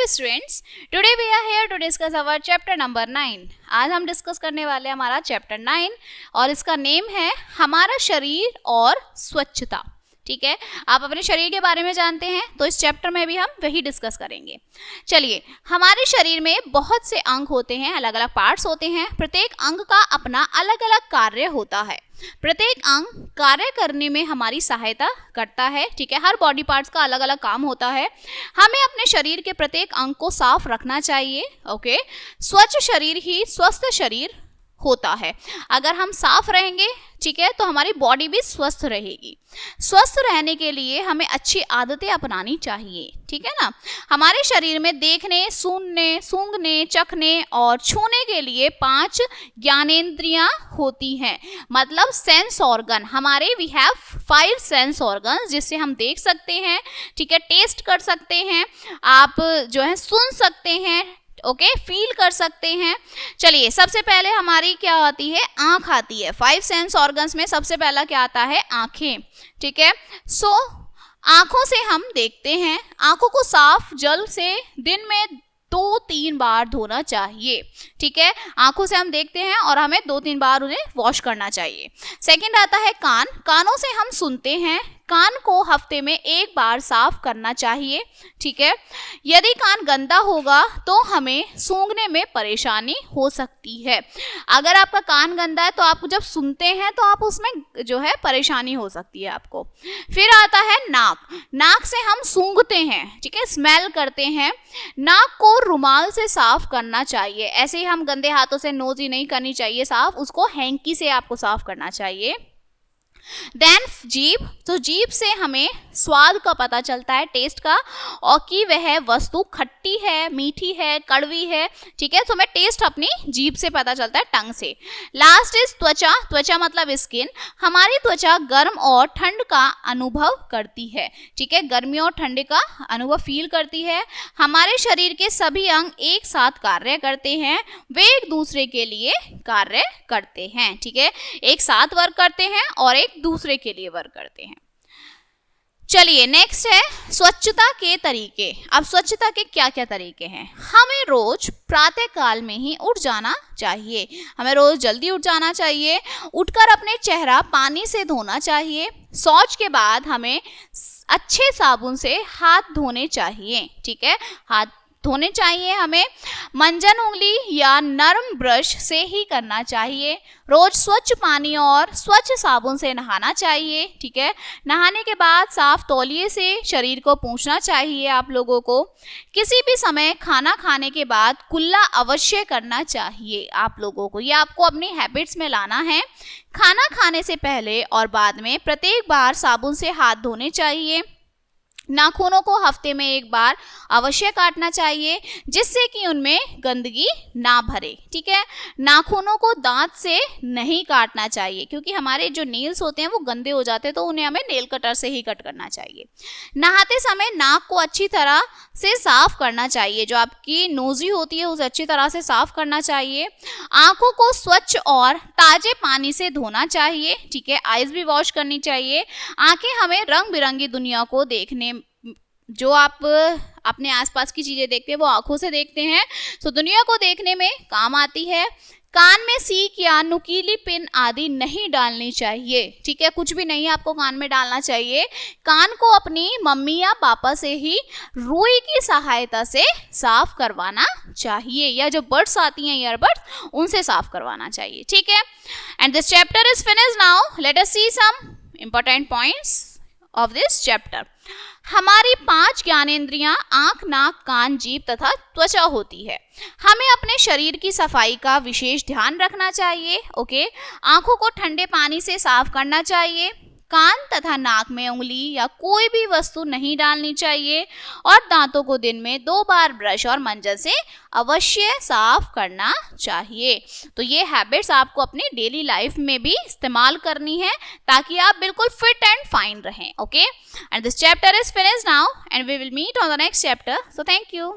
Students, today we are here to discuss our chapter number 9। आज हम discuss करने वाले हैं हमारा चैप्टर 9 और इसका नेम है हमारा शरीर और स्वच्छता। ठीक है, आप अपने शरीर के बारे में जानते हैं तो इस चैप्टर में भी हम वही डिस्कस करेंगे। चलिए, हमारे शरीर में बहुत से अंग होते हैं, अलग अलग पार्ट्स होते हैं। प्रत्येक अंग का अपना अलग अलग कार्य होता है। प्रत्येक अंग कार्य करने में हमारी सहायता करता है। ठीक है, हर बॉडी पार्ट्स का अलग अलग काम होता है। हमें अपने शरीर के प्रत्येक अंग को साफ रखना चाहिए। ओके, स्वच्छ शरीर ही स्वस्थ शरीर होता है। अगर हम साफ रहेंगे, ठीक है, तो हमारी बॉडी भी स्वस्थ रहेगी। स्वस्थ रहने के लिए हमें अच्छी आदतें अपनानी चाहिए। ठीक है ना। हमारे शरीर में देखने, सुनने, सूंघने, चखने और छूने के लिए 5 ज्ञानेंद्रियां होती हैं। मतलब सेंस ऑर्गन हमारे, वी हैव 5 सेंस ऑर्गन जिससे हम देख सकते हैं। ठीक है, टेस्ट कर सकते हैं, आप जो है सुन सकते हैं, ओके, फील कर सकते हैं। चलिए, सबसे पहले हमारी क्या आती है, आंख आती है। 5 सेंस ऑर्गन्स में सबसे पहला क्या आता है, आंखें। ठीक है, सो आंखों से हम देखते हैं। आंखों को साफ जल से दिन में 2-3 बार धोना चाहिए। ठीक है, आंखों से हम देखते हैं और हमें 2-3 बार उन्हें वॉश करना चाहिए। सेकंड आता है कान। कानों से हम सुनते हैं। कान को हफ्ते में 1 बार साफ करना चाहिए। ठीक है, यदि कान गंदा होगा तो हमें सूंघने में परेशानी हो सकती है। अगर आपका कान गंदा है तो आप जब सुनते हैं तो आप उसमें जो है परेशानी हो सकती है आपको। फिर आता है नाक। नाक से हम सूंघते हैं, ठीक है, स्मेल करते हैं। नाक को रुमाल से साफ करना चाहिए। ऐसे ही हम गंदे हाथों से नोजी नहीं करनी चाहिए साफ, उसको हैंकी से आपको साफ करना चाहिए। देन जीभ। तो जीभ से हमें स्वाद का पता चलता है, टेस्ट का, और कि वह वस्तु खट्टी है, मीठी है, कड़वी है। ठीक है, तो हमें टेस्ट अपनी जीभ से पता चलता है, टंग से। लास्ट इज त्वचा। त्वचा मतलब स्किन। हमारी त्वचा गर्म और ठंड का अनुभव करती है। ठीक है, गर्मी और ठंडे का अनुभव फील करती है। हमारे शरीर के सभी अंग एक साथ कार्य करते हैं, वे एक दूसरे के लिए कार्य करते हैं। ठीक है, एक साथ वर्क करते हैं और एक दूसरे के लिए वर्क करते हैं। चलिए, नेक्स्ट है स्वच्छता के तरीके। अब स्वच्छता के क्या क्या तरीके हैं। हमें रोज प्रातः काल में ही उठ जाना चाहिए। हमें रोज जल्दी उठ जाना चाहिए। उठकर अपने चेहरा पानी से धोना चाहिए। शौच के बाद हमें अच्छे साबुन से हाथ धोने चाहिए। ठीक है, हाथ धोने चाहिए हमें। मंजन उंगली या नरम ब्रश से ही करना चाहिए। रोज स्वच्छ पानी और स्वच्छ साबुन से नहाना चाहिए। ठीक है, नहाने के बाद साफ तौलिए से शरीर को पोंछना चाहिए आप लोगों को। किसी भी समय खाना खाने के बाद कुल्ला अवश्य करना चाहिए आप लोगों को। ये आपको अपनी हैबिट्स में लाना है। खाना खाने से पहले और बाद में प्रत्येक बार साबुन से हाथ धोने चाहिए। नाखूनों को हफ्ते में 1 बार अवश्य काटना चाहिए जिससे कि उनमें गंदगी ना भरे। ठीक है, नाखूनों को दांत से नहीं काटना चाहिए क्योंकि हमारे जो नेल्स होते हैं वो गंदे हो जाते हैं, तो उन्हें हमें नेल कटर से ही कट करना चाहिए। नहाते समय नाक को अच्छी तरह से साफ करना चाहिए। जो आपकी नोजी होती है उसे अच्छी तरह से साफ करना चाहिए। आंखों को स्वच्छ और ताजे पानी से धोना चाहिए। ठीक है, आईज भी वॉश करनी चाहिए। आंखें हमें रंग बिरंगी दुनिया को देखने, जो आप अपने आसपास की चीजें देखते हैं वो आंखों से देखते हैं, तो दुनिया को देखने में काम आती है। कान में सीक या नुकीली पिन आदि नहीं डालनी चाहिए। ठीक है, कुछ भी नहीं आपको कान में डालना चाहिए। कान को अपनी मम्मी या पापा से ही रुई की सहायता से साफ करवाना चाहिए, या जो बड्स आती हैं ईयरबड्स, उनसे साफ करवाना चाहिए। ठीक है, and this chapter is finished. Now let us see some important points of this chapter. हमारी 5 ज्ञानेंद्रियां आंख, नाक, कान, जीभ तथा त्वचा होती है। हमें अपने शरीर की सफाई का विशेष ध्यान रखना चाहिए। ओके, आंखों को ठंडे पानी से साफ करना चाहिए। कान तथा नाक में उंगली या कोई भी वस्तु नहीं डालनी चाहिए और दांतों को दिन में 2 बार ब्रश और मंजन से अवश्य साफ करना चाहिए। तो ये हैबिट्स आपको अपनी डेली लाइफ में भी इस्तेमाल करनी है ताकि आप बिल्कुल फिट एंड फाइन रहें। Okay, and this chapter is finished now and we will meet on the next chapter. So thank you.